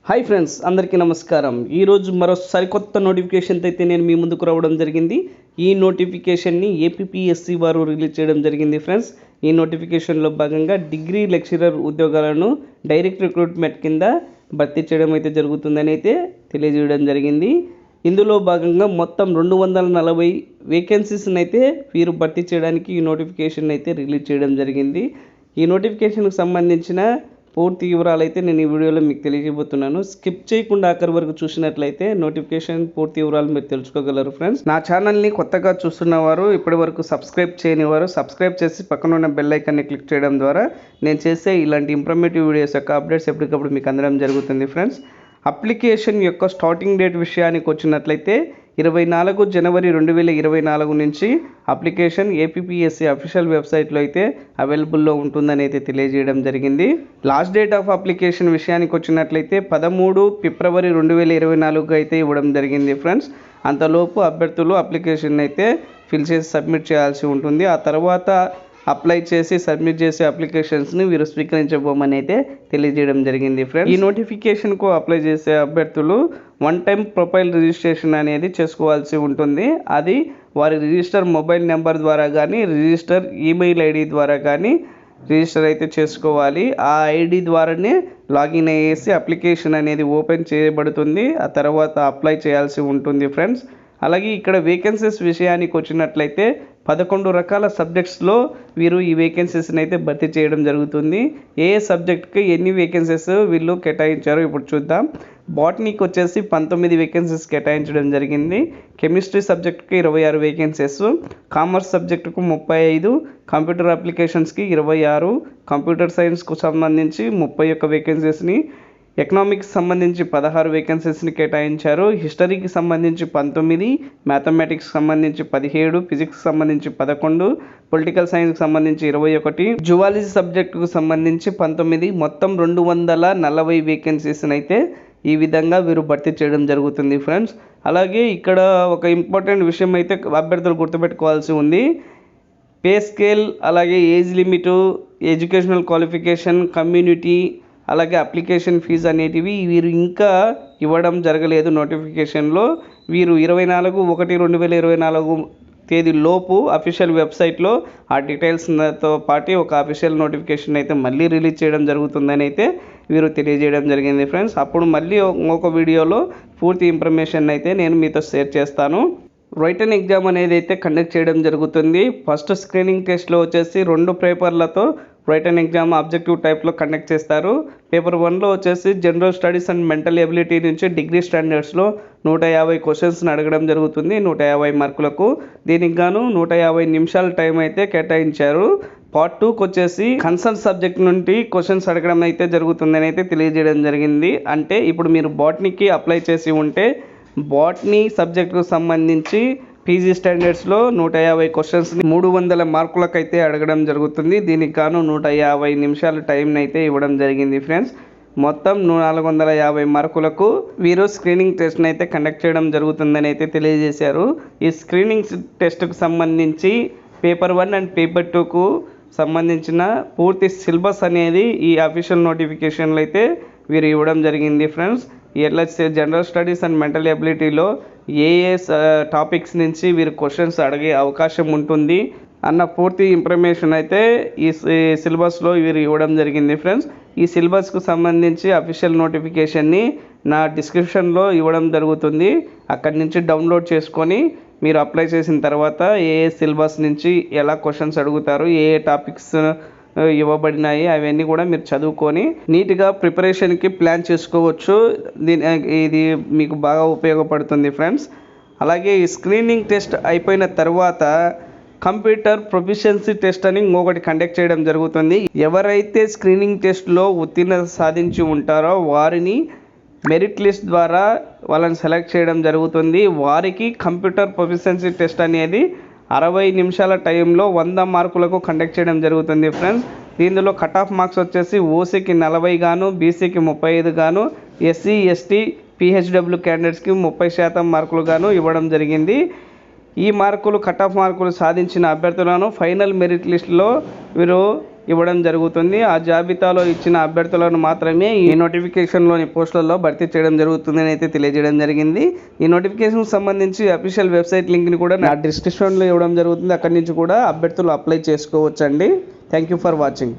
Hi friends, అందరికీ నమస్కారం. ఈరోజు మరో సరికొత్త నోటిఫికేషన్తో అయితే నేను మీ ముందుకు రావడం జరిగింది. ఈ నోటిఫికేషన్ని ఏపీపీఎస్సీ వారు రిలీజ్ చేయడం జరిగింది ఫ్రెండ్స్. ఈ నోటిఫికేషన్లో భాగంగా డిగ్రీ లెక్చరర్ ఉద్యోగాలను డైరెక్ట్ రిక్రూట్మెంట్ కింద భర్తీ చేయడం అయితే జరుగుతుందని అయితే తెలియజేయడం జరిగింది. ఇందులో భాగంగా మొత్తం 240 వేకెన్సీస్ని అయితే వీరు భర్తీ చేయడానికి ఈ నోటిఫికేషన్ అయితే రిలీజ్ చేయడం జరిగింది. ఈ నోటిఫికేషన్కి సంబంధించిన పూర్తి వివరాలు అయితే నేను ఈ వీడియోలో మీకు తెలియజేయబోతున్నాను. స్కిప్ చేయకుండా ఆఖరి వరకు చూసినట్లయితే నోటిఫికేషన్ పూర్తి వివరాలు మీరు తెలుసుకోగలరు ఫ్రెండ్స్. నా ఛానల్ని కొత్తగా చూస్తున్నవారు, ఇప్పటి వరకు సబ్స్క్రైబ్ చేయని వారు సబ్స్క్రైబ్ చేసి పక్కన ఉన్న బెల్ ఐకాన్ని క్లిక్ చేయడం ద్వారా నేను చేసే ఇలాంటి ఇంప్రమేటివ్ వీడియోస్ యొక్క అప్డేట్స్ ఎప్పటికప్పుడు మీకు అందడం జరుగుతుంది ఫ్రెండ్స్. అప్లికేషన్ యొక్క స్టార్టింగ్ డేట్ విషయానికి వచ్చినట్లయితే 24 జనవరి 2024 నుంచి అప్లికేషన్ ఏపీపీఎస్సీ అఫీషియల్ వెబ్సైట్లో అయితే అవైలబుల్లో ఉంటుందని అయితే తెలియజేయడం జరిగింది. లాస్ట్ డేట్ ఆఫ్ అప్లికేషన్ విషయానికి వచ్చినట్లయితే 13 ఫిబ్రవరి 2024 అయితే ఇవ్వడం జరిగింది ఫ్రెండ్స్. అంతలోపు అభ్యర్థులు అప్లికేషన్ అయితే ఫిల్ చేసి సబ్మిట్ చేయాల్సి ఉంటుంది. ఆ తర్వాత అప్లై చేసి సబ్మిట్ చేసే అప్లికేషన్స్ని వీరు స్వీకరించబోమని అయితే తెలియజేయడం జరిగింది ఫ్రెండ్స్. ఈ నోటిఫికేషన్కు అప్లై చేసే అభ్యర్థులు వన్ టైం ప్రొఫైల్ రిజిస్ట్రేషన్ అనేది చేసుకోవాల్సి ఉంటుంది. అది వారి రిజిస్టర్ మొబైల్ నెంబర్ ద్వారా కానీ రిజిస్టర్ ఈమెయిల్ ఐడి ద్వారా కానీ రిజిస్టర్ అయితే చేసుకోవాలి. ఆ ఐడి ద్వారానే లాగిన్ అయ్యేసి అప్లికేషన్ అనేది ఓపెన్ చేయబడుతుంది. ఆ తర్వాత అప్లై చేయాల్సి ఉంటుంది ఫ్రెండ్స్. అలాగే ఇక్కడ వేకెన్సీస్ విషయానికి వచ్చినట్లయితే 11 రకాల సబ్జెక్ట్స్లో వీరు ఈ వేకెన్సీస్ని అయితే భర్తీ చేయడం జరుగుతుంది. ఏ సబ్జెక్ట్కి ఎన్ని వేకెన్సీస్ వీళ్ళు కేటాయించారో ఇప్పుడు చూద్దాం. బాటనీకి వచ్చేసి 19 వేకెన్సీస్ కేటాయించడం జరిగింది. కెమిస్ట్రీ సబ్జెక్ట్కి 26 వేకెన్సీస్, కామర్స్ సబ్జెక్టుకు 35, కంప్యూటర్ అప్లికేషన్స్కి 26, కంప్యూటర్ సైన్స్కు సంబంధించి 31 వేకెన్సీస్ని, ఎకనామిక్స్ సంబంధించి 16 వేకెన్సీస్ని కేటాయించారు. హిస్టరీకి సంబంధించి 19, మ్యాథమెటిక్స్ సంబంధించి 17, ఫిజిక్స్ సంబంధించి 11, పొలిటికల్ సైన్స్కి సంబంధించి 21, జువాలజీ సబ్జెక్టుకు సంబంధించి 19, మొత్తం 240 వేకెన్సీస్ని అయితే ఈ విధంగా వీరు భర్తీ చేయడం జరుగుతుంది ఫ్రెండ్స్. అలాగే ఇక్కడ ఒక ఇంపార్టెంట్ విషయం అయితే అభ్యర్థులు గుర్తుపెట్టుకోవాల్సి ఉంది. పే స్కేల్, అలాగే age limit, educational qualification, community, అలాగే అప్లికేషన్ ఫీజు అనేటివి వీరు ఇంకా ఇవ్వడం జరగలేదు నోటిఫికేషన్లో. వీరు 24/1/2024 తేదీ లోపు అఫీషియల్ వెబ్సైట్లో ఆ డీటెయిల్స్తో పాటు ఒక అఫీషియల్ నోటిఫికేషన్ అయితే మళ్ళీ రిలీజ్ చేయడం జరుగుతుందని అయితే వీరు తెలియజేయడం జరిగింది ఫ్రెండ్స్. అప్పుడు మళ్ళీ ఇంకొక వీడియోలో పూర్తి ఇన్ఫర్మేషన్ అయితే నేను మీతో షేర్ చేస్తాను. రిటన్ ఎగ్జామ్ అనేది అయితే కండక్ట్ చేయడం జరుగుతుంది. ఫస్ట్ స్క్రీనింగ్ టెస్ట్లో వచ్చేసి 2 పేపర్లతో రిటన్ ఎగ్జామ్ ఆబ్జెక్టివ్ టైప్లో కండక్ట్ చేస్తారు. పేపర్ 1లో వచ్చేసి general studies and mental ability నుంచి డిగ్రీ స్టాండర్డ్స్లో 150 క్వశ్చన్స్ని అడగడం జరుగుతుంది 150 మార్కులకు. దీనికి గాను 150 నిమిషాల టైం అయితే కేటాయించారు. పార్ట్ 2కి వచ్చేసి కన్సర్న్ సబ్జెక్ట్ నుండి క్వశ్చన్స్ అడగడం అయితే జరుగుతుందని అయితే తెలియజేయడం జరిగింది. అంటే ఇప్పుడు మీరు బాటనీకి అప్లై చేసి ఉంటే బాటనీ సబ్జెక్టుకు సంబంధించి పీజీ స్టాండర్డ్స్లో 150 క్వశ్చన్స్ని 300 మార్కులకు అయితే అడగడం జరుగుతుంది. దీనికి గాను 150 నిమిషాల టైంని అయితే ఇవ్వడం జరిగింది ఫ్రెండ్స్. మొత్తం 450 మార్కులకు వీరు స్క్రీనింగ్ టెస్ట్ని అయితే కండక్ట్ చేయడం జరుగుతుందని అయితే తెలియజేశారు. ఈ స్క్రీనింగ్ టెస్ట్కు సంబంధించి పేపర్ 1 అండ్ పేపర్ 2కు సంబంధించిన పూర్తి సిలబస్ అనేది ఈ అఫీషియల్ నోటిఫికేషన్లో అయితే వీరు ఇవ్వడం జరిగింది ఫ్రెండ్స్. ఎట్లా జనరల్ స్టడీస్ అండ్ మెంటల్ ఎబిలిటీలో ఏ టాపిక్స్ నుంచి వీరు క్వశ్చన్స్ అడిగే అవకాశం ఉంటుంది అన్న పూర్తి ఇన్ఫర్మేషన్ అయితే ఈ సిలబస్లో వీరు ఇవ్వడం జరిగింది ఫ్రెండ్స్. ఈ సిలబస్కు సంబంధించి అఫీషియల్ నోటిఫికేషన్ని నా డిస్క్రిప్షన్లో ఇవ్వడం జరుగుతుంది. అక్కడి నుంచి డౌన్లోడ్ చేసుకొని మీరు అప్లై చేసిన తర్వాత ఏ సిలబస్ నుంచి ఎలా క్వశ్చన్స్ అడుగుతారు, ఏ టాపిక్స్ ఇవ్వబడినాయి అవన్నీ కూడా మీరు చదువుకొని నీట్గా ప్రిపరేషన్కి ప్లాన్ చేసుకోవచ్చు. ఇది మీకు బాగా ఉపయోగపడుతుంది ఫ్రెండ్స్. అలాగే ఈ స్క్రీనింగ్ టెస్ట్ అయిపోయిన తర్వాత కంప్యూటర్ ప్రొఫిషియన్సీ టెస్ట్ అని ఇంకొకటి కండక్ట్ చేయడం జరుగుతుంది. ఎవరైతే స్క్రీనింగ్ టెస్ట్లో ఉత్తీర్ణత సాధించి ఉంటారో వారిని మెరిట్ లిస్ట్ ద్వారా వాళ్ళని సెలెక్ట్ చేయడం జరుగుతుంది. వారికి కంప్యూటర్ ప్రొఫిషియన్సీ టెస్ట్ అనేది 60 నిమిషాల టైంలో 100 మార్కులకు కండక్ట్ చేయడం జరుగుతుంది ఫ్రెండ్స్. దీనిలో కట్ ఆఫ్ మార్క్స్ వచ్చేసి ఓసీకి 40 గాను, బీసీకి 35 గాను, ఎస్సీ ఎస్టీ పిహెచ్డబ్ల్యూ క్యాండిడేట్స్కి 30% మార్కులు గాను ఇవ్వడం జరిగింది. ఈ మార్కులు కట్ ఆఫ్ మార్కులు సాధించిన అభ్యర్థులను ఫైనల్ మెరిట్ లిస్టులో వీరు ఇవ్వడం జరుగుతుంది. ఆ జాబితాలో ఇచ్చిన అభ్యర్థులను మాత్రమే ఈ నోటిఫికేషన్లోని పోస్టులలో భర్తీ చేయడం జరుగుతుంది అని అయితే తెలియజేయడం జరిగింది. ఈ నోటిఫికేషన్ సంబంధించి అఫీషియల్ వెబ్సైట్ లింక్ని కూడా నా డిస్క్రిప్షన్లో ఇవ్వడం జరుగుతుంది. అక్కడి నుంచి కూడా అభ్యర్థులు అప్లై చేసుకోవచ్చండి. Thank you for watching.